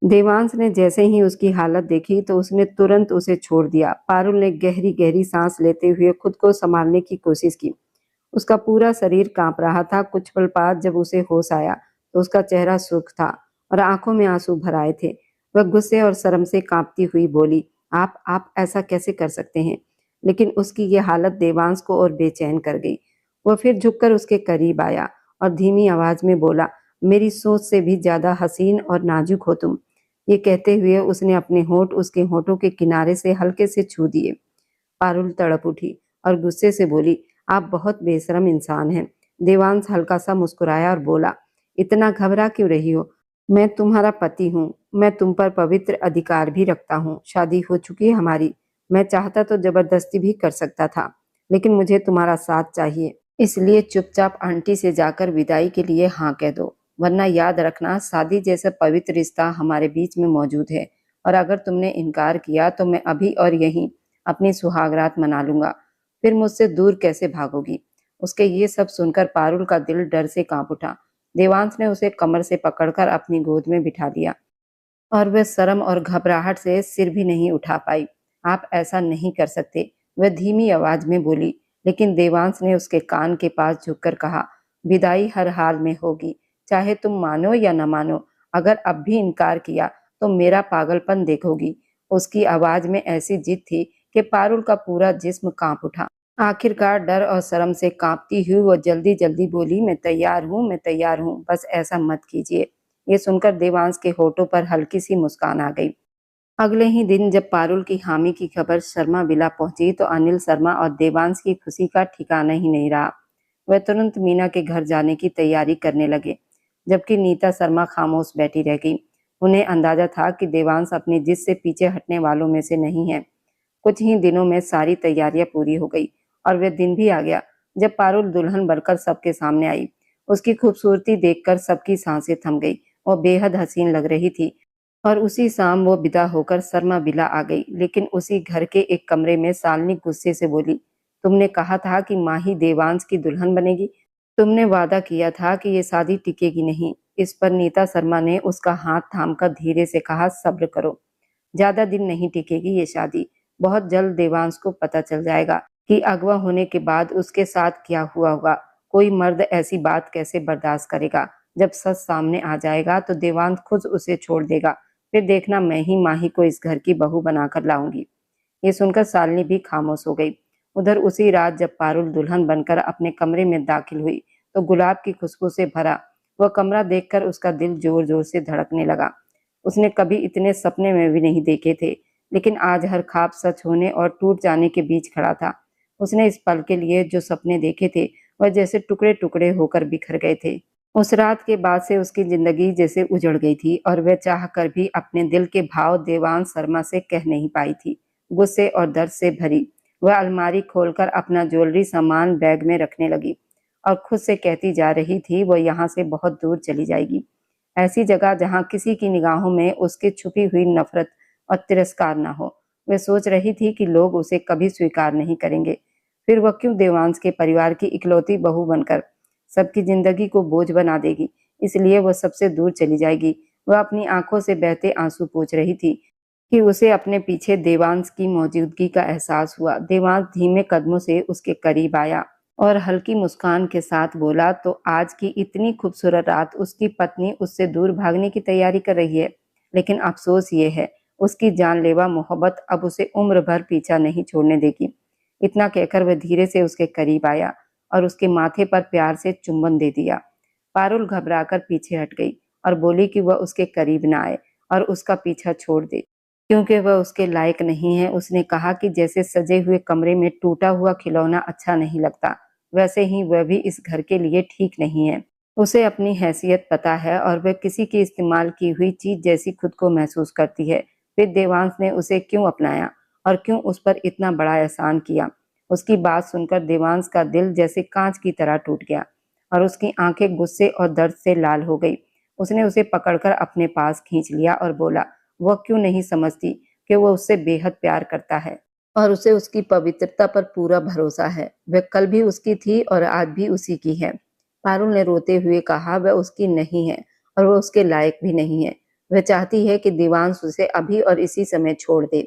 देवांश ने जैसे ही उसकी हालत देखी तो उसने तुरंत उसे छोड़ दिया। पारुल ने गहरी गहरी सांस लेते हुए खुद को संभालने की कोशिश की। उसका पूरा शरीर कांप रहा था। कुछ पल बाद जब उसे होश आया तो उसका चेहरा सूख था और आंखों में आंसू भर आए थे। वह गुस्से और शर्म से कांपती हुई बोली, आप ऐसा कैसे कर सकते हैं? लेकिन उसकी ये हालत देवांश को और बेचैन कर गई। वह फिर झुककर उसके करीब आया और धीमी आवाज में बोला, मेरी सोच से भी ज्यादा हसीन और नाजुक हो तुम। ये कहते हुए उसने अपने होंठ उसके होंठों के किनारे से हल्के से छू दिए। पारुल तड़प उठी और गुस्से से बोली, आप बहुत बेशरम इंसान हैं। देवांश हल्का सा मुस्कुराया और बोला, इतना घबरा क्यों रही हो? मैं तुम्हारा पति हूँ। मैं तुम पर पवित्र अधिकार भी रखता हूँ। शादी हो चुकी है हमारी। मैं चाहता तो जबरदस्ती भी कर सकता था, लेकिन मुझे तुम्हारा साथ चाहिए। इसलिए चुपचाप आंटी से जाकर विदाई के लिए हाँ कह दो, वरना याद रखना शादी जैसा पवित्र रिश्ता हमारे बीच में मौजूद है, और अगर तुमने इनकार किया तो मैं अभी और यहीं अपनी सुहागरात मना लूंगा। फिर मुझसे दूर कैसे भागोगी? उसके ये सब सुनकर पारुल का दिल डर से कांप उठा। देवांश ने उसे कमर से पकड़कर अपनी गोद में बिठा दिया और वह शर्म और घबराहट से सिर भी नहीं उठा पाई। आप ऐसा नहीं कर सकते, वह धीमी आवाज में बोली। लेकिन देवांश ने उसके कान के पास झुककर कहा, विदाई हर हाल में होगी, चाहे तुम मानो या न मानो। अगर अब भी इनकार किया तो मेरा पागलपन देखोगी। उसकी आवाज में ऐसी जिद थी कि पारुल का पूरा जिस्म कांप उठा। आखिरकार डर और शर्म से कांपती हुई वो जल्दी जल्दी बोली, मैं तैयार हूँ, मैं तैयार हूँ, बस ऐसा मत कीजिए। ये सुनकर देवांश के होठों पर हल्की सी मुस्कान आ गई। अगले ही दिन जब पारुल की हामी की खबर शर्मा विला पहुंची तो अनिल शर्मा और देवांश की खुशी का ठिकाना ही नहीं रहा। वह तुरंत मीना के घर जाने की तैयारी करने लगे, जबकि नीता शर्मा खामोश बैठी रह गई। उन्हें अंदाजा था कि देवांश अपनी जिद से पीछे हटने वालों में से नहीं है। कुछ ही दिनों में सारी तैयारियां पूरी हो गई और वह दिन भी आ गया जब पारुल दुल्हन बनकर सबके सामने आई। उसकी खूबसूरती देखकर सबकी सांसें थम गई। वो बेहद हसीन लग रही थी और उसी शाम वो विदा होकर शर्मा विला आ गई। लेकिन उसी घर के एक कमरे में शालिनी गुस्से से बोली, तुमने कहा था कि माँ ही देवांश की दुल्हन बनेगी। तुमने वादा किया था कि ये शादी टिकेगी नहीं। इस पर नीता शर्मा ने उसका हाथ थामकर धीरे से कहा, सब्र करो, ज्यादा दिन नहीं टिकेगी ये शादी। बहुत जल्द देवांश को पता चल जाएगा कि अगवा होने के बाद उसके साथ क्या हुआ होगा। कोई मर्द ऐसी बात कैसे बर्दाश्त करेगा? जब सच सामने आ जाएगा तो देवांश खुद उसे छोड़ देगा। फिर देखना, मैं ही माही को इस घर की बहू बनाकर लाऊंगी। ये सुनकर शालिनी भी खामोश हो गई। उधर उसी रात जब पारुल दुल्हन बनकर अपने कमरे में दाखिल हुई तो गुलाब की खुशबू से भरा वह कमरा देखकर उसका दिल जोर जोर से धड़कने लगा। उसने कभी इतने सपने में भी नहीं देखे थे, लेकिन आज हर ख्वाब सच होने और टूट जाने के बीच खड़ा था। उसने इस पल के लिए जो सपने देखे थे वह जैसे टुकड़े टुकड़े होकर बिखर गए थे। उस रात के बाद से उसकी जिंदगी जैसे उजड़ गई थी और वह चाह कर भी अपने दिल के भाव देवांश शर्मा से कह नहीं पाई थी। गुस्से और दर्द से भरी वह अलमारी खोलकर अपना ज्वेलरी सामान बैग में रखने लगी और खुद से कहती जा रही थी, वह यहाँ से बहुत दूर चली जाएगी, ऐसी जगह जहाँ किसी की निगाहों में उसकी छुपी हुई नफरत और तिरस्कार न हो। वह सोच रही थी कि लोग उसे कभी स्वीकार नहीं करेंगे। फिर वह क्यों देवांश के परिवार की इकलौती बहू बनकर सबकी जिंदगी को बोझ बना देगी? इसलिए वह सबसे दूर चली जाएगी। वह अपनी आंखों से बहते आंसू पोंछ रही थी कि उसे अपने पीछे देवांश की मौजूदगी का एहसास हुआ। देवांश धीमे कदमों से उसके करीब आया और हल्की मुस्कान के साथ बोला, तो आज की इतनी खूबसूरत रात उसकी पत्नी उससे दूर भागने की तैयारी कर रही है। लेकिन अफसोस ये है, उसकी जानलेवा मोहब्बत अब उसे उम्र भर पीछा नहीं छोड़ने देगी। इतना कहकर वह धीरे से उसके करीब आया और उसके माथे पर प्यार से चुंबन दे दिया। पारुल घबराकर पीछे हट गई और बोली कि वह उसके करीब न आए और उसका पीछा छोड़ दे, क्योंकि वह उसके लायक नहीं है। उसने कहा कि जैसे सजे हुए कमरे में टूटा हुआ खिलौना अच्छा नहीं लगता, वैसे ही वह भी इस घर के लिए ठीक नहीं है। उसे अपनी हैसियत पता है और वह किसी की इस्तेमाल की हुई चीज जैसी खुद को महसूस करती है। फिर देवांश ने उसे क्यों अपनाया और क्यों उस पर इतना बड़ा एहसान किया? उसकी बात सुनकर देवांश का दिल जैसे कांच की तरह टूट गया और उसकी आंखें गुस्से और दर्द से लाल हो गई। उसने उसे पकड़कर अपने पास खींच लिया और बोला, वह क्यों नहीं समझती कि वह उससे बेहद प्यार करता है और उसे उसकी पवित्रता पर पूरा भरोसा है। वह कल भी उसकी थी और आज भी उसी की है। पारुल ने रोते हुए कहा, वह उसकी नहीं है और वह उसके लायक भी नहीं है। वह चाहती है कि देवांश उसे अभी और इसी समय छोड़ दे,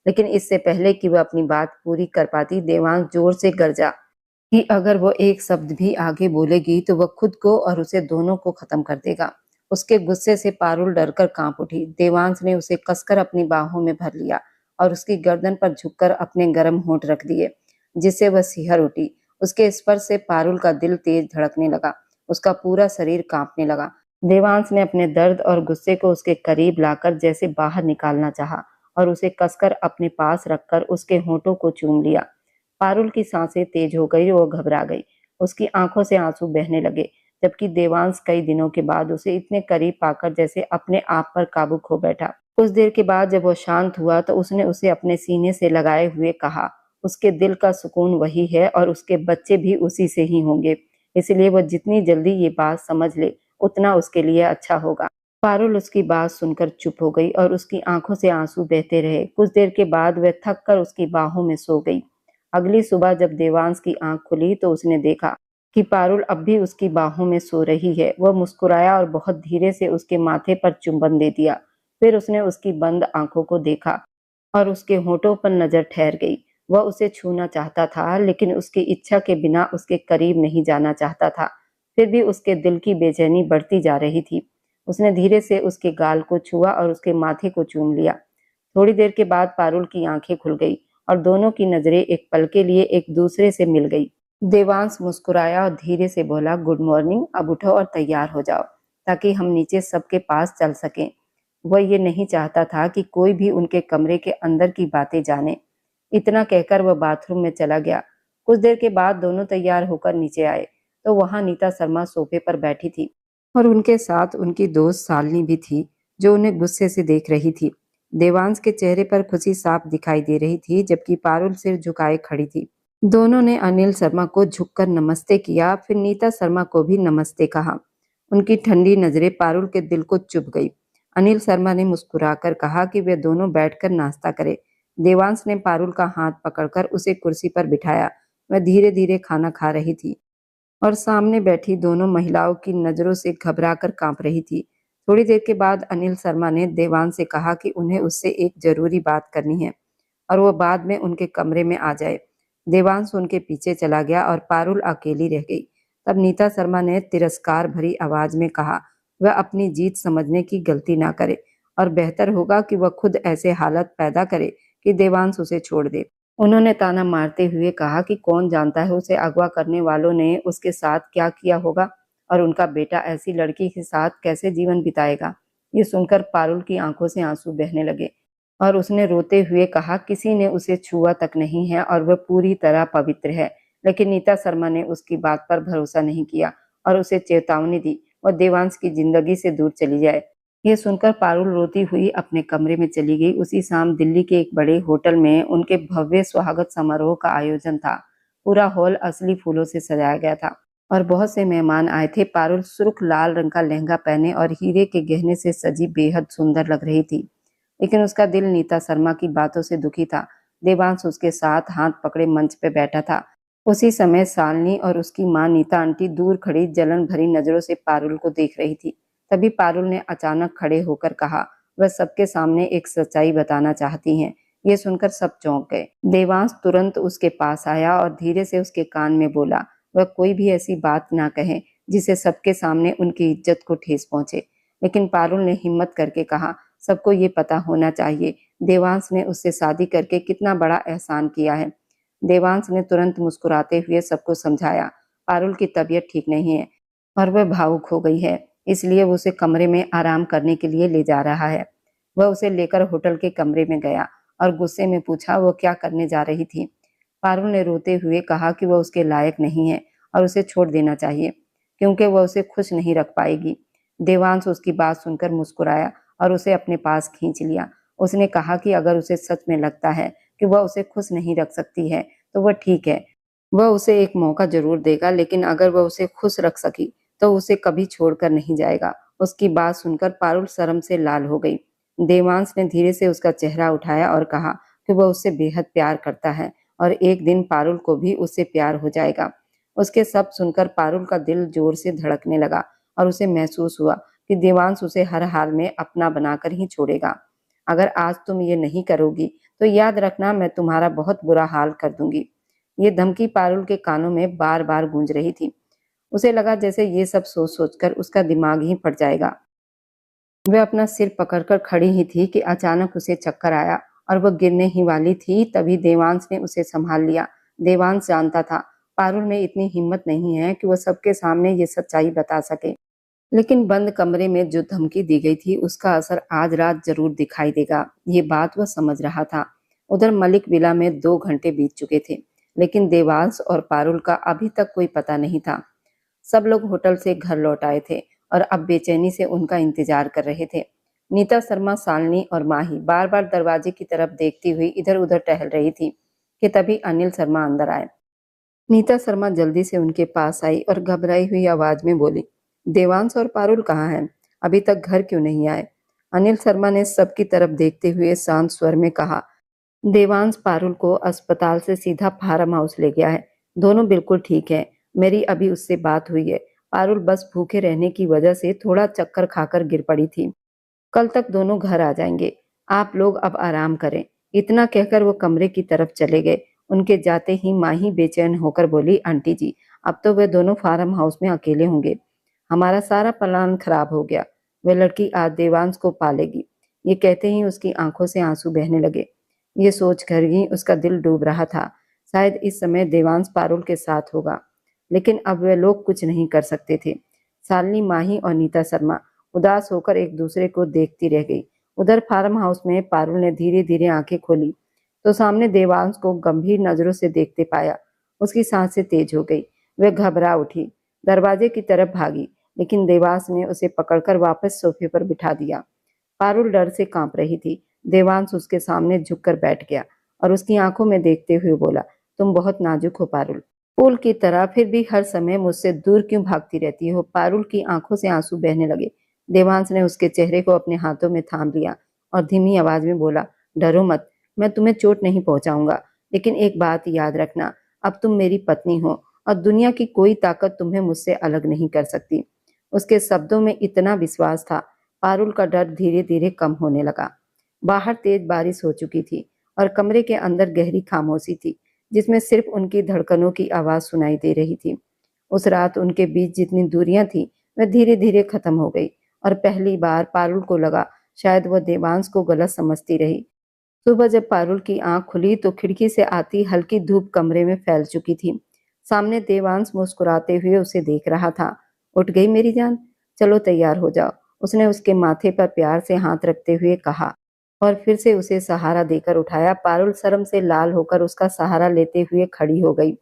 लेकिन इससे पहले कि वह अपनी बात पूरी कर पाती, देवांश जोर से गरजा कि अगर वो एक शब्द भी आगे बोलेगी तो वह खुद को और उसे दोनों को खत्म कर देगा। उसके गुस्से से पारुल डरकर कांप उठी। देवांश ने उसे कसकर अपनी बाहों में भर लिया और उसकी गर्दन पर झुककर अपने गर्म होंठ रख दिए, जिससे वह सिहर उठी। उसके स्पर्श से पारुल का दिल तेज धड़कने लगा, उसका पूरा शरीर कांपने लगा। देवांश ने अपने दर्द और गुस्से को उसके करीब लाकर जैसे बाहर निकालना चाहा और उसे कसकर अपने पास रखकर उसके होंठों को चूम लिया। पारुल की सांसें तेज हो गई, वो घबरा गई। उसकी आंखों से आंसू बहने लगे, जबकि देवांश कई दिनों के बाद उसे इतने करीब पाकर जैसे अपने आप पर काबू खो बैठा। कुछ देर के बाद जब वो शांत हुआ तो उसने उसे अपने सीने से लगाए हुए कहा, उसके दिल का सुकून वही है और उसके बच्चे भी उसी से ही होंगे, इसलिए वह जितनी जल्दी ये बात समझ ले उतना उसके लिए अच्छा होगा। पारुल उसकी बात सुनकर चुप हो गई और उसकी आंखों से आंसू बहते रहे। कुछ देर के बाद वह थक कर उसकी बाहों में सो गई। अगली सुबह जब देवांश की आंख खुली तो उसने देखा कि पारुल अब भी उसकी बाहों में सो रही है। वह मुस्कुराया और बहुत धीरे से उसके माथे पर चुंबन दे दिया। फिर उसने उसकी बंद आंखों को देखा और उसके होठों पर नजर ठहर गई। वह उसे छूना चाहता था, लेकिन उसकी इच्छा के बिना उसके करीब नहीं जाना चाहता था। फिर भी उसके दिल की बेचैनी बढ़ती जा रही थी। उसने धीरे से उसके गाल को छुआ और उसके माथे को चूम लिया। थोड़ी देर के बाद पारुल की आंखें खुल गई और दोनों की नजरें एक पल के लिए एक दूसरे से मिल गई। देवांश मुस्कुराया और धीरे से बोला, गुड मॉर्निंग, अब उठो और तैयार हो जाओ, ताकि हम नीचे सबके पास चल सकें। वह ये नहीं चाहता था कि कोई भी उनके कमरे के अंदर की बातें जाने। इतना कहकर वह बाथरूम में चला गया। कुछ देर के बाद दोनों तैयार होकर नीचे आए तो वहां नीता शर्मा सोफे पर बैठी थी और उनके साथ उनकी दोस्त शालिनी भी थी, जो उन्हें गुस्से से देख रही थी। देवांश के चेहरे पर खुशी साफ दिखाई दे रही थी, जबकि पारुल सिर झुकाए खड़ी थी। दोनों ने अनिल शर्मा को झुककर नमस्ते किया, फिर नीता शर्मा को भी नमस्ते कहा। उनकी ठंडी नजरें पारुल के दिल को चुभ गई। अनिल शर्मा ने मुस्कुराकर कहा कि वे दोनों बैठकर नाश्ता करें। देवांश ने पारुल का हाथ पकड़कर उसे कुर्सी पर बिठाया। वह धीरे धीरे खाना खा रही थी और सामने बैठी दोनों महिलाओं की नजरों से घबराकर कांप रही थी। थोड़ी देर के बाद अनिल शर्मा ने देवांश से कहा कि उन्हें उससे एक जरूरी बात करनी है और वो बाद में उनके कमरे में आ जाए। देवांश उनके पीछे चला गया और पारुल अकेली रह गई। तब नीता शर्मा ने तिरस्कार भरी आवाज में कहा, वह अपनी जीत समझने की गलती ना करे और बेहतर होगा कि वह खुद ऐसे हालत पैदा करे कि देवांश उसे छोड़ दे। उन्होंने ताना मारते हुए कहा कि कौन जानता है उसे अगवा करने वालों ने उसके साथ क्या किया होगा और उनका बेटा ऐसी लड़की के साथ कैसे जीवन बिताएगा। ये सुनकर पारुल की आंखों से आंसू बहने लगे और उसने रोते हुए कहा, किसी ने उसे छुआ तक नहीं है और वह पूरी तरह पवित्र है। लेकिन नीता शर्मा ने उसकी बात पर भरोसा नहीं किया और उसे चेतावनी दी और देवांश की जिंदगी से दूर चली जाए। ये सुनकर पारुल रोती हुई अपने कमरे में चली गई। उसी शाम दिल्ली के एक बड़े होटल में उनके भव्य स्वागत समारोह का आयोजन था। पूरा हॉल असली फूलों से सजाया गया था और बहुत से मेहमान आए थे। पारुल सुर्ख लाल रंग का लहंगा पहने और हीरे के गहने से सजी बेहद सुंदर लग रही थी, लेकिन उसका दिल नीता शर्मा की बातों से दुखी था। देवांश उसके साथ हाथ पकड़े मंच पे बैठा था। उसी समय शालिनी और उसकी माँ नीता आंटी दूर खड़ी जलन भरी नजरों से पारुल को देख रही थी। तभी पारुल ने अचानक खड़े होकर कहा, वह सबके सामने एक सच्चाई बताना चाहती हैं। ये सुनकर सब चौंक गए। देवांश तुरंत उसके पास आया और धीरे से उसके कान में बोला, वह कोई भी ऐसी बात ना कहे जिसे सबके सामने उनकी इज्जत को ठेस पहुंचे। लेकिन पारुल ने हिम्मत करके कहा, सबको ये पता होना चाहिए देवांश ने उससे शादी करके कितना बड़ा एहसान किया है। देवांश ने तुरंत मुस्कुराते हुए सबको समझाया, पारुल की तबीयत ठीक नहीं है और वह भावुक हो गई है, इसलिए वो उसे कमरे में आराम करने के लिए ले जा रहा है। वह उसे लेकर होटल के कमरे में गया और गुस्से में पूछा, वो क्या करने जा रही थी। पारुल ने रोते हुए कहा कि वह उसके लायक नहीं है और उसे छोड़ देना चाहिए, क्योंकि वह उसे खुश नहीं रख पाएगी। देवांश उसकी बात सुनकर मुस्कुराया और उसे अपने पास खींच लिया। उसने कहा कि अगर उसे सच में लगता है कि वह उसे खुश नहीं रख सकती है तो वह ठीक है, वह उसे एक मौका जरूर देगा, लेकिन अगर वह उसे खुश रख सकी तो उसे कभी छोड़कर नहीं जाएगा। उसकी बात सुनकर पारुल शर्म से लाल हो गई। देवांश ने धीरे से उसका चेहरा उठाया और कहा कि वह उससे बेहद प्यार करता है और एक दिन पारुल को भी उससे प्यार हो जाएगा। उसके सब सुनकर पारुल का दिल जोर से धड़कने लगा और उसे महसूस हुआ कि देवांश उसे हर हाल में अपना बनाकर ही छोड़ेगा। अगर आज तुम ये नहीं करोगी तो याद रखना मैं तुम्हारा बहुत बुरा हाल कर दूंगी। ये धमकी पारुल के कानों में बार बार गूंज रही थी। उसे लगा जैसे ये सब सोच सोचकर उसका दिमाग ही फट जाएगा। वह अपना सिर पकड़कर खड़ी ही थी कि अचानक उसे चक्कर आया और वह गिरने ही वाली थी। तभी देवांश ने उसे संभाल लिया। देवांश जानता था पारुल में इतनी हिम्मत नहीं है कि वह सबके सामने ये सच्चाई बता सके, लेकिन बंद कमरे में जो धमकी दी गई थी उसका असर आज रात जरूर दिखाई देगा, ये बात वह समझ रहा था। उधर मलिक विला में 2 घंटे बीत चुके थे, लेकिन देवांश और पारुल का अभी तक कोई पता नहीं था। सब लोग होटल से घर लौट आए थे और अब बेचैनी से उनका इंतजार कर रहे थे। नीता शर्मा, शालिनी और माही बार बार दरवाजे की तरफ देखती हुई इधर उधर टहल रही थी कि तभी अनिल शर्मा अंदर आए। नीता शर्मा जल्दी से उनके पास आई और घबराई हुई आवाज में बोली, देवांश और पारुल कहाँ हैं? अभी तक घर क्यों नहीं आए? अनिल शर्मा ने सबकी तरफ देखते हुए शांत स्वर में कहा, देवांश पारुल को अस्पताल से सीधा फार्म हाउस ले गया है। दोनों बिल्कुल ठीक है। मेरी अभी उससे बात हुई है। पारुल बस भूखे रहने की वजह से थोड़ा चक्कर खाकर गिर पड़ी थी। कल तक दोनों घर आ जाएंगे। आप लोग अब आराम करें। इतना कहकर वो कमरे की तरफ चले गए। उनके जाते ही माही बेचैन होकर बोली, आंटी जी, अब तो वे दोनों फार्म हाउस में अकेले होंगे। हमारा सारा प्लान खराब हो गया। वह लड़की आज देवांश को पालेगी। ये कहते ही उसकी आंखों से आंसू बहने लगे। ये सोचकर ही उसका दिल डूब रहा था। शायद इस समय देवांश पारुल के साथ होगा, लेकिन अब वे लोग कुछ नहीं कर सकते थे। शालिनी, माही और नीता शर्मा उदास होकर एक दूसरे को देखती रह गई। उधर फार्म हाउस में पारुल ने धीरे धीरे आंखें खोली तो सामने देवांश को गंभीर नजरों से देखते पाया। उसकी सांसें तेज हो गई। वह घबरा उठी, दरवाजे की तरफ भागी, लेकिन देवांश ने उसे पकड़कर वापस सोफे पर बिठा दिया। पारुल डर से कांप रही थी। देवांश उसके सामने झुककर बैठ गया और उसकी आंखों में देखते हुए बोला, तुम बहुत नाजुक हो पारुल, फूल की तरह, फिर भी हर समय मुझसे दूर क्यों भागती रहती हो? पारुल की आंखों से आंसू बहने लगे। देवांश ने उसके चेहरे को अपने हाथों में थाम लिया और धीमी आवाज में बोला, डरो मत, मैं तुम्हें चोट नहीं पहुंचाऊंगा, लेकिन एक बात याद रखना, अब तुम मेरी पत्नी हो और दुनिया की कोई ताकत तुम्हें मुझसे अलग नहीं कर सकती। उसके शब्दों में इतना विश्वास था। पारुल का डर धीरे धीरे कम होने लगा। बाहर तेज बारिश हो चुकी थी और कमरे के अंदर गहरी खामोशी थी, जिसमें सिर्फ उनकी धड़कनों की आवाज सुनाई दे रही थी। उस रात उनके बीच जितनी दूरियां थी वह धीरे धीरे खत्म हो गई और पहली बार पारुल को लगा शायद वह देवांश को गलत समझती रही। सुबह जब पारुल की आंख खुली तो खिड़की से आती हल्की धूप कमरे में फैल चुकी थी। सामने देवांश मुस्कुराते हुए उसे देख रहा था। उठ गई मेरी जान, चलो तैयार हो जाओ, उसने उसके माथे पर प्यार से हाथ रखते हुए कहा और फिर से उसे सहारा देकर उठाया। पारुल शर्म से लाल होकर उसका सहारा लेते हुए खड़ी हो गई।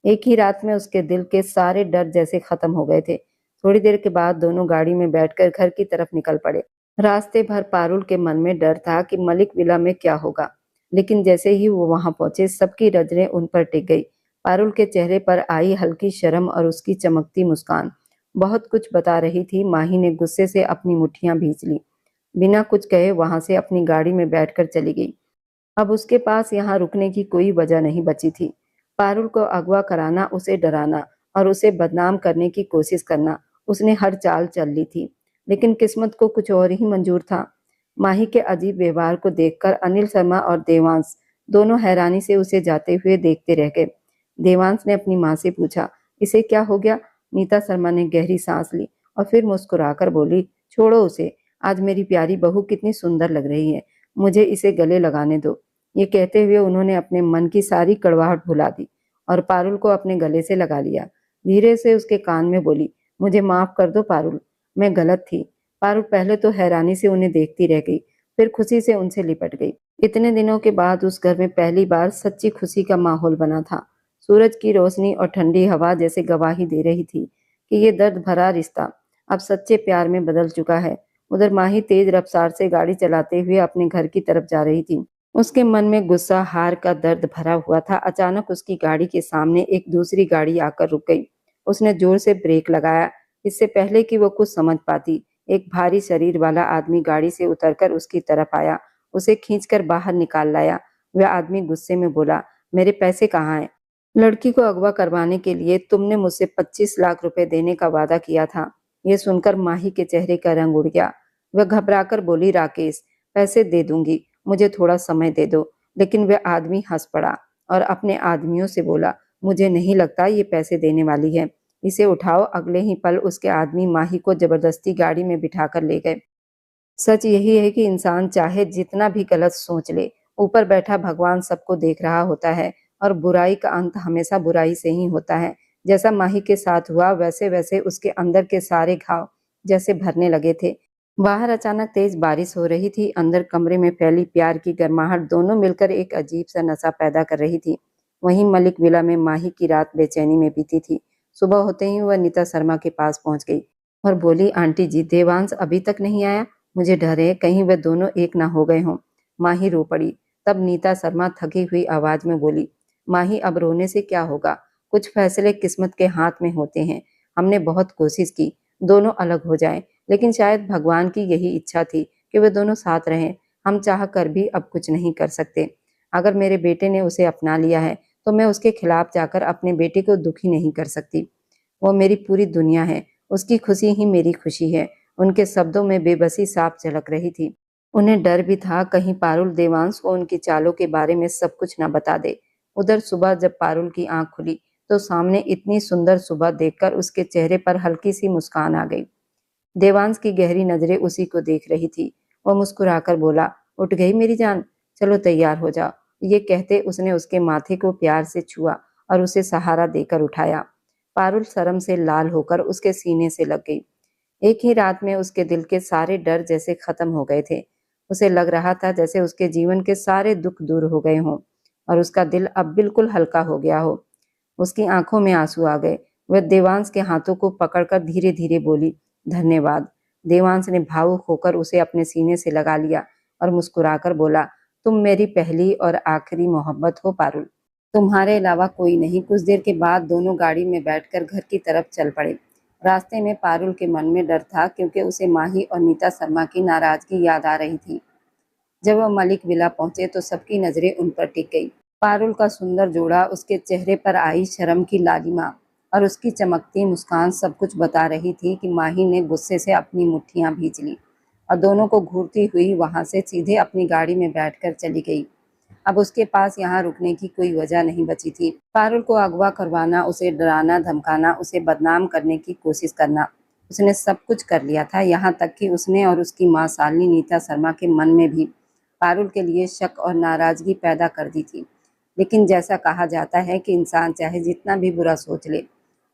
एक ही रात में उसके दिल के सारे डर जैसे खत्म हो गए थे। थोड़ी देर के बाद दोनों गाड़ी में बैठकर घर की तरफ निकल पड़े। रास्ते भर पारुल के मन में डर था कि मलिक विला में क्या होगा, लेकिन जैसे ही वो वहां पहुंचे सबकी नजरें उन पर टिक गई। पारुल के चेहरे पर आई हल्की शर्म और उसकी चमकती मुस्कान बहुत कुछ बता रही थी। माही ने गुस्से से अपनी मुट्ठियां भींच ली। बिना कुछ कहे वहां से अपनी गाड़ी में बैठकर चली गई। अब उसके पास यहाँ रुकने की कोई वजह नहीं बची थी। पारुल को अगवा कराना, उसे डराना और उसे बदनाम करने की कोशिश करना, उसने हर चाल चल ली थी, लेकिन किस्मत को कुछ और ही मंजूर था। माही के अजीब व्यवहार को देखकर अनिल शर्मा और देवांश दोनों हैरानी से उसे जाते हुए देखते रह गए। देवांश ने अपनी माँ से पूछा, इसे क्या हो गया? नीता शर्मा ने गहरी सांस ली और फिर मुस्कुराकर बोली, छोड़ो उसे, आज मेरी प्यारी बहू कितनी सुंदर लग रही है, मुझे इसे गले लगाने दो। ये कहते हुए उन्होंने अपने मन की सारी कड़वाहट भुला दी और पारुल को अपने गले से लगा लिया। धीरे से उसके कान में बोली, मुझे माफ कर दो पारुल, मैं गलत थी। पारुल पहले तो हैरानी से उन्हें देखती रह गई, फिर खुशी से उनसे लिपट गई। इतने दिनों के बाद उस घर में पहली बार सच्ची खुशी का माहौल बना था। सूरज की रोशनी और ठंडी हवा जैसे गवाही दे रही थी कि ये दर्द भरा रिश्ता अब सच्चे प्यार में बदल चुका है। उधर माही तेज रफ्तार से गाड़ी चलाते हुए अपने घर की तरफ जा रही थी। उसके मन में गुस्सा, हार का दर्द भरा हुआ था। अचानक उसकी गाड़ी के सामने एक दूसरी गाड़ी आकर रुक गई। उसने जोर से ब्रेक लगाया, इससे पहले कि वो कुछ समझ पाती। एक भारी शरीर वाला आदमी गाड़ी से उतरकर उसकी तरफ आया, उसे खींचकर बाहर निकाल लाया। वह आदमी गुस्से में बोला, मेरे पैसे कहाँ हैं? लड़की को अगवा करवाने के लिए तुमने मुझसे 25 लाख रुपए देने का वादा किया था। ये सुनकर माही के चेहरे का रंग उड़ गया। वह घबराकर बोली, राकेश, पैसे दे दूंगी, मुझे थोड़ा समय दे दो। लेकिन वह आदमी हंस पड़ा और अपने आदमियों से बोला, मुझे नहीं लगता ये पैसे देने वाली है, इसे उठाओ। अगले ही पल उसके आदमी माही को जबरदस्ती गाड़ी में बिठाकर ले गए। सच यही है कि इंसान चाहे जितना भी गलत सोच ले, ऊपर बैठा भगवान सबको देख रहा होता है और बुराई का अंत हमेशा बुराई से ही होता है। जैसा माही के साथ हुआ वैसे वैसे उसके अंदर के सारे घाव जैसे भरने लगे थे। बाहर अचानक तेज बारिश हो रही थी, अंदर कमरे में फैली प्यार की गर्माहट दोनों मिलकर एक अजीब सा नशा पैदा कर रही थी। वहीं मलिक विला में माही की रात बेचैनी में बीती थी। सुबह होते ही वह नीता शर्मा के पास पहुंच गई और बोली, आंटी जी, देवांश अभी तक नहीं आया, मुझे डर है कहीं वे दोनों एक ना हो गए हों। माही रो पड़ी। तब नीता शर्मा थकी हुई आवाज में बोली, माही अब रोने से क्या होगा, कुछ फैसले किस्मत के हाथ में होते हैं। हमने बहुत कोशिश की दोनों अलग हो जाएं, लेकिन शायद भगवान की यही इच्छा थी कि वे दोनों साथ रहें। हम चाह कर भी अब कुछ नहीं कर सकते। अगर मेरे बेटे ने उसे अपना लिया है तो मैं उसके खिलाफ जाकर अपने बेटे को दुखी नहीं कर सकती। वो मेरी पूरी दुनिया है, उसकी खुशी ही मेरी खुशी है। उनके शब्दों में बेबसी साफ झलक रही थी। उन्हें डर भी था कहीं पारुल देवांश को उनकी चालों के बारे में सब कुछ न बता दे। उधर सुबह जब पारुल की आंख खुली तो सामने इतनी सुंदर सुबह देखकर उसके चेहरे पर हल्की सी मुस्कान आ गई। देवांश की गहरी नजरें उसी को देख रही थी। वह मुस्कुराकर बोला, उठ गई मेरी जान, चलो तैयार हो जाओ। ये कहते उसने उसके माथे को प्यार से छुआ और उसे सहारा देकर उठाया। पारुल शर्म से लाल होकर उसके सीने से लग गई। एक ही रात में उसके दिल के सारे डर जैसे खत्म हो गए थे। उसे लग रहा था जैसे उसके जीवन के सारे दुख दूर हो गए हों और उसका दिल अब बिल्कुल हल्का हो गया हो। उसकी आंखों में आंसू आ गए। वह देवांश के हाथों को पकड़कर धीरे धीरे बोली, धन्यवाद। देवांश ने भावुक होकर उसे अपने सीने से लगा लिया और मुस्कुराकर बोला, तुम मेरी पहली और आखिरी मोहब्बत हो पारुल, तुम्हारे अलावा कोई नहीं। कुछ देर के बाद दोनों गाड़ी में बैठकर घर की तरफ चल पड़े। रास्ते में पारुल के मन में डर था क्योंकि उसे माही और नीता शर्मा की नाराजगी याद आ रही थी। जब वह मलिक विला पहुंचे तो सबकी नजरें उन पर टिक गई। पारुल का सुंदर जोड़ा, उसके चेहरे पर आई शर्म की लालिमा और उसकी चमकती मुस्कान सब कुछ बता रही थी कि माही ने गुस्से से अपनी मुट्ठियां भींच ली और दोनों को घूरती हुई वहां से सीधे अपनी गाड़ी में बैठकर चली गई। अब उसके पास यहाँ रुकने की कोई वजह नहीं बची थी। पारुल को अगवा करवाना, उसे डराना धमकाना, उसे बदनाम करने की कोशिश करना, उसने सब कुछ कर लिया था। यहाँ तक कि उसने और उसकी माँ शालिनी नीता शर्मा के मन में भी पारुल के लिए शक और नाराजगी पैदा कर दी थी। लेकिन जैसा कहा जाता है कि इंसान चाहे जितना भी बुरा सोच ले,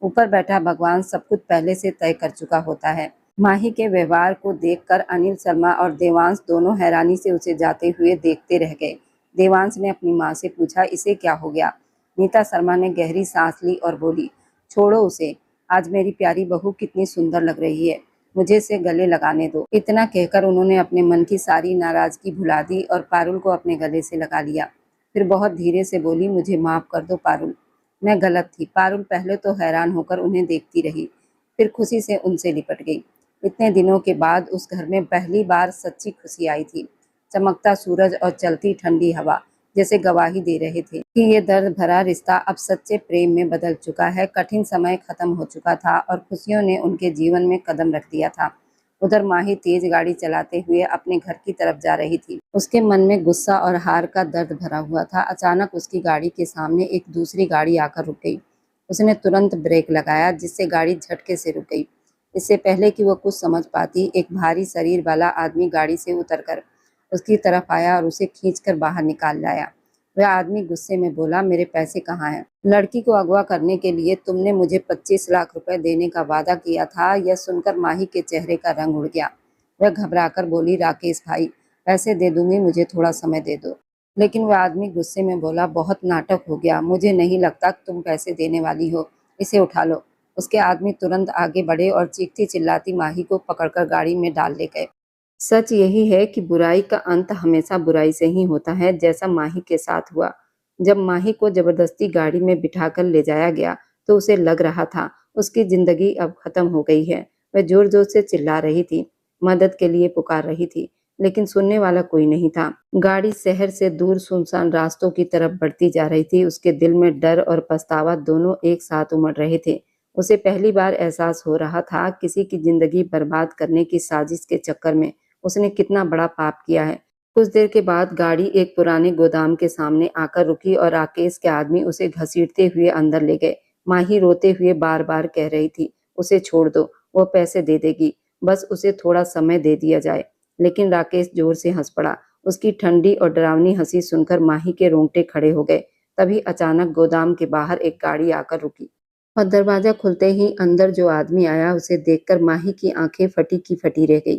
ऊपर बैठा भगवान सब कुछ पहले से तय कर चुका होता है। माही के व्यवहार को देखकर अनिल शर्मा और देवांश दोनों हैरानी से उसे जाते हुए देखते रह गए। देवांश ने अपनी माँ से पूछा, इसे क्या हो गया? नीता शर्मा ने गहरी सांस ली और बोली, छोड़ो उसे, आज मेरी प्यारी बहू कितनी सुंदर लग रही है, मुझे से गले लगाने दो। इतना कहकर उन्होंने अपने मन की सारी नाराजगी भुला दी और पारुल को अपने गले से लगा लिया। फिर बहुत धीरे से बोली, मुझे माफ कर दो पारुल, मैं गलत थी। पारुल पहले तो हैरान होकर उन्हें देखती रही, फिर खुशी से उनसे लिपट गई। इतने दिनों के बाद उस घर में पहली बार सच्ची खुशी आई थी। चमकता सूरज और चलती ठंडी हवा जैसे गवाही दे रहे थे कि ये दर्द भरा रिश्ता अब सच्चे प्रेम में बदल चुका है। कठिन समय खत्म हो चुका था और खुशियों ने उनके जीवन में कदम रख दिया था। उधर माही तेज गाड़ी चलाते हुए अपने घर की तरफ जा रही थी। उसके मन में गुस्सा और हार का दर्द भरा हुआ था। अचानक उसकी गाड़ी के सामने एक दूसरी गाड़ी आकर रुक गई। उसने तुरंत ब्रेक लगाया जिससे गाड़ी झटके से रुक गई। इससे पहले कि वो कुछ समझ पाती, एक भारी शरीर वाला आदमी गाड़ी से उतरकर उसकी तरफ आया और उसे खींचकर बाहर निकाल लाया। वह आदमी गुस्से में बोला, मेरे पैसे कहाँ हैं? लड़की को अगवा करने के लिए तुमने मुझे 25 लाख रुपए देने का वादा किया था। यह सुनकर माही के चेहरे का रंग उड़ गया। वह घबराकर बोली, राकेश भाई, पैसे दे दूंगी, मुझे थोड़ा समय दे दो। लेकिन वह आदमी गुस्से में बोला, बहुत नाटक हो गया, मुझे नहीं लगता तुम पैसे देने वाली हो, इसे उठा लो। उसके आदमी तुरंत आगे बढ़े और चीखती चिल्लाती माही को पकड़कर गाड़ी में डाल ले गए। सच यही है कि बुराई का अंत हमेशा बुराई से ही होता है, जैसा माही के साथ हुआ। जब माही को जबरदस्ती गाड़ी में बिठाकर ले जाया गया तो उसे लग रहा था उसकी जिंदगी अब खत्म हो गई है। वह जोर जोर से चिल्ला रही थी, मदद के लिए पुकार रही थी, लेकिन सुनने वाला कोई नहीं था। गाड़ी शहर से दूर सुनसान रास्तों की तरफ बढ़ती जा रही थी। उसके दिल में डर और पछतावा दोनों एक साथ उमड़ रहे थे। उसे पहली बार एहसास हो रहा था किसी की जिंदगी बर्बाद करने की साजिश के चक्कर में उसने कितना बड़ा पाप किया है। कुछ देर के बाद गाड़ी एक पुराने गोदाम के सामने आकर रुकी और राकेश के आदमी उसे घसीटते हुए अंदर ले गए। माही रोते हुए बार बार कह रही थी, उसे छोड़ दो, वो पैसे दे देगी, बस उसे थोड़ा समय दे दिया जाए। लेकिन राकेश जोर से हंस पड़ा। उसकी ठंडी और डरावनी हंसी सुनकर माही के रोंगटे खड़े हो गए। तभी अचानक गोदाम के बाहर एक गाड़ी आकर रुकी और दरवाजा खुलते ही अंदर जो आदमी आया उसे देखकर माही की आंखें फटी की फटी रह गई,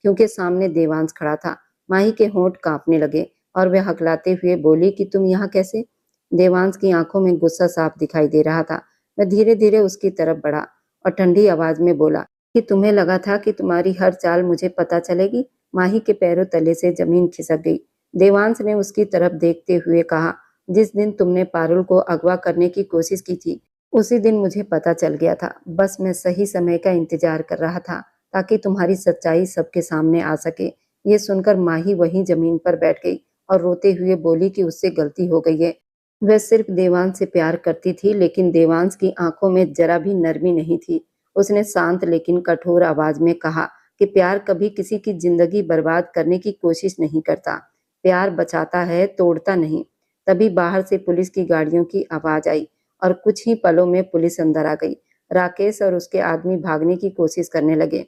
क्योंकि सामने देवांश खड़ा था। माही के होंठ कांपने लगे और वह हकलाते हुए बोली कि तुम यहाँ कैसे? देवांश की आंखों में गुस्सा साफ दिखाई दे रहा था। वह धीरे धीरे उसकी तरफ बढ़ा और ठंडी आवाज में बोला कि तुम्हें लगा था कि तुम्हारी हर चाल मुझे पता चलेगी? माही के पैरों तले से जमीन खिसक गई। देवांश ने उसकी तरफ देखते हुए कहा, जिस दिन तुमने पारुल को अगवा करने की कोशिश की थी उसी दिन मुझे पता चल गया था। बस मैं सही समय का इंतजार कर रहा था ताकि तुम्हारी सच्चाई सबके सामने आ सके। ये सुनकर माही वहीं जमीन पर बैठ गई और रोते हुए बोली कि उससे गलती हो गई है। वह सिर्फ देवांश से प्यार करती थी, लेकिन देवांश की आंखों में जरा भी नरमी नहीं थी। उसने शांत लेकिन कठोर आवाज में कहा कि प्यार कभी किसी की जिंदगी बर्बाद करने की कोशिश नहीं करता। प्यार बचाता है, तोड़ता नहीं। तभी बाहर से पुलिस की गाड़ियों की आवाज आई और कुछ ही पलों में पुलिस अंदर आ गई। राकेश और उसके आदमी भागने की कोशिश करने लगे,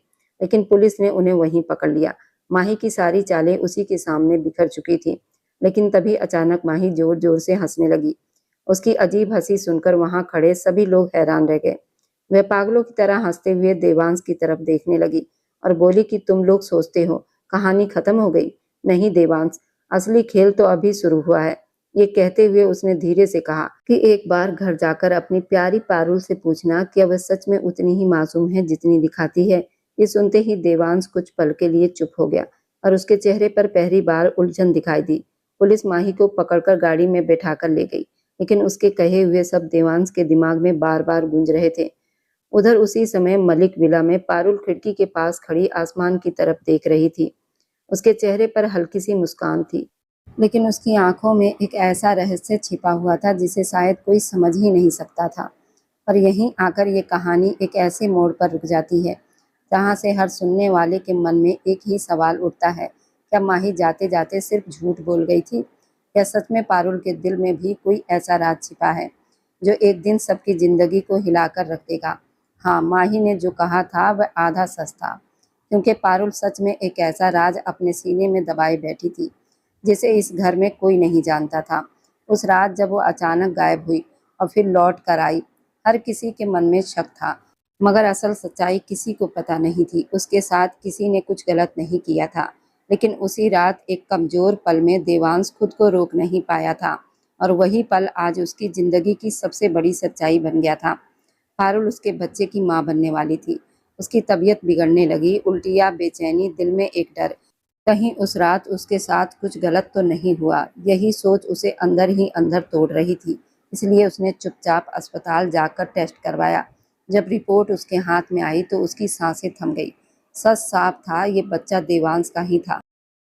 लेकिन पुलिस ने उन्हें वहीं पकड़ लिया। माही की सारी चालें उसी के सामने बिखर चुकी थी। लेकिन तभी अचानक माही जोर जोर से हंसने लगी। उसकी अजीब हंसी सुनकर वहां खड़े सभी लोग हैरान रह गए। वह पागलों की तरह हंसते हुए देवांश की तरफ देखने लगी और बोली कि तुम लोग सोचते हो कहानी खत्म हो गई। नहीं देवांश, असली खेल तो अभी शुरू हुआ है। ये कहते हुए उसने धीरे से कहा कि एक बार घर जाकर अपनी प्यारी पारुल से पूछना कि वह सच में उतनी ही मासूम है जितनी दिखाती है। ये सुनते ही देवांश कुछ पल के लिए चुप हो गया और उसके चेहरे पर पहली बार उलझन दिखाई दी। पुलिस माही को पकड़कर गाड़ी में बैठाकर ले गई, लेकिन उसके कहे हुए सब देवांश के दिमाग में बार बार गूंज रहे थे। उधर उसी समय मलिक विला में पारुल खिड़की के पास खड़ी आसमान की तरफ देख रही थी। उसके चेहरे पर हल्की सी मुस्कान थी, लेकिन उसकी आंखों में एक ऐसा रहस्य छिपा हुआ था जिसे शायद कोई समझ ही नहीं सकता था। और यहीं आकर ये कहानी एक ऐसे मोड़ पर रुक जाती है जहाँ से हर सुनने वाले के मन में एक ही सवाल उठता है, क्या माही जाते जाते सिर्फ झूठ बोल गई थी, या सच में पारुल के दिल में भी कोई ऐसा राज छिपा है जो एक दिन सबकी जिंदगी को हिलाकर रख देगा। हाँ, माही ने जो कहा था वह आधा सच था, क्योंकि पारुल सच में एक ऐसा राज अपने सीने में दबाए बैठी थी जिसे इस घर में कोई नहीं जानता था। उस रात जब वो अचानक गायब हुई और फिर लौट कर आई, हर किसी के मन में शक था, मगर असल सच्चाई किसी को पता नहीं थी। उसके साथ किसी ने कुछ गलत नहीं किया था, लेकिन उसी रात एक कमजोर पल में देवांश खुद को रोक नहीं पाया था और वही पल आज उसकी जिंदगी की सबसे बड़ी सच्चाई बन गया था। पारुल उसके बच्चे की माँ बनने वाली थी। उसकी तबीयत बिगड़ने लगी, उल्टियाँ, बेचैनी, दिल में एक डर, कहीं उस रात उसके साथ कुछ गलत तो नहीं हुआ। यही सोच उसे अंदर ही अंदर तोड़ रही थी। इसलिए उसने चुपचाप अस्पताल जाकर टेस्ट करवाया। जब रिपोर्ट उसके हाथ में आई तो उसकी सांसें थम गई। सच साफ था, ये बच्चा देवांश का ही था।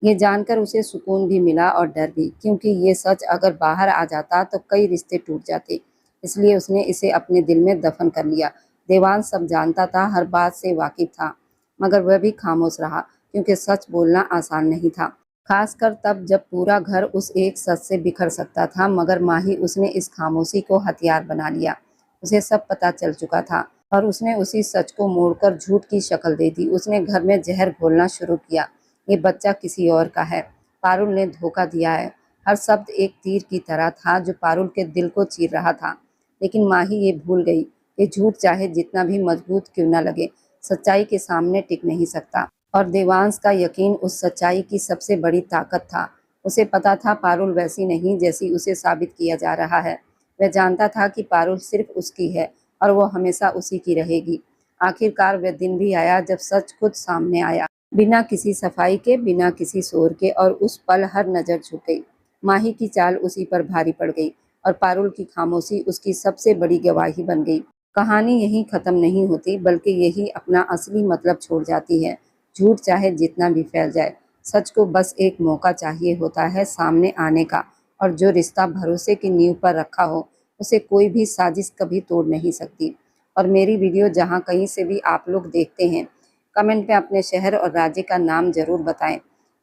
ये जानकर उसे सुकून भी मिला और डर भी, क्योंकि ये सच अगर बाहर आ जाता तो कई रिश्ते टूट जाते। इसलिए उसने इसे अपने दिल में दफन कर लिया। देवांश सब जानता था, हर बात से वाकिफ था, मगर वह भी खामोश रहा, क्योंकि सच बोलना आसान नहीं था, खासकर तब जब पूरा घर उस एक सच से बिखर सकता था। मगर माही, उसने इस खामोशी को हथियार बना लिया। उसे सब पता चल चुका था और उसने उसी सच को मोड़कर झूठ की शक्ल दे दी। उसने घर में जहर घोलना शुरू किया। ये बच्चा किसी और का है, पारुल ने धोखा दिया है। हर शब्द एक तीर की तरह था जो पारुल के दिल को चीर रहा था। लेकिन माही ये भूल गई कि झूठ चाहे जितना भी मजबूत क्यों न लगे, सच्चाई के सामने टिक नहीं सकता। और देवांश का यकीन उस सच्चाई की सबसे बड़ी ताकत था। उसे पता था पारुल वैसी नहीं जैसी उसे साबित किया जा रहा है। वह जानता था कि पारुल सिर्फ उसकी है और वो हमेशा उसी की रहेगी। आखिरकार वह दिन भी आया जब सच खुद सामने आया, बिना किसी सफाई के, बिना किसी शोर के, और उस पल हर नजर झुक गई। माही की चाल उसी पर भारी पड़ गई और पारुल की खामोशी उसकी सबसे बड़ी गवाही बन गई। कहानी यहीं खत्म नहीं होती, बल्कि यही अपना असली मतलब छोड़ जाती है। झूठ चाहे जितना भी फैल जाए, सच को बस एक मौका चाहिए होता है सामने आने का, और जो रिश्ता भरोसे की नींव पर रखा हो उसे कोई भी साजिश कभी तोड़ नहीं सकती। और मेरी वीडियो जहाँ कहीं से भी आप लोग देखते हैं, कमेंट में अपने शहर और राज्य का नाम ज़रूर बताएं।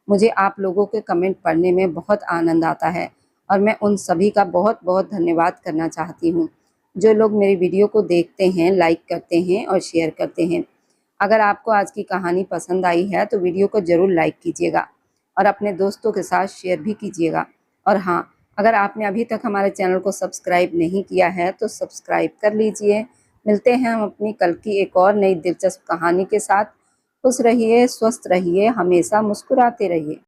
मुझे आप लोगों के कमेंट पढ़ने में बहुत आनंद आता है और मैं उन सभी का बहुत बहुत धन्यवाद करना चाहती हूँ जो लोग मेरी वीडियो को देखते हैं, लाइक करते हैं और शेयर करते हैं। अगर आपको आज की कहानी पसंद आई है तो वीडियो को ज़रूर लाइक कीजिएगा और अपने दोस्तों के साथ शेयर भी कीजिएगा। और हाँ, अगर आपने अभी तक हमारे चैनल को सब्सक्राइब नहीं किया है तो सब्सक्राइब कर लीजिए। मिलते हैं हम अपनी कल की एक और नई दिलचस्प कहानी के साथ। खुश रहिए, स्वस्थ रहिए, हमेशा मुस्कुराते रहिए।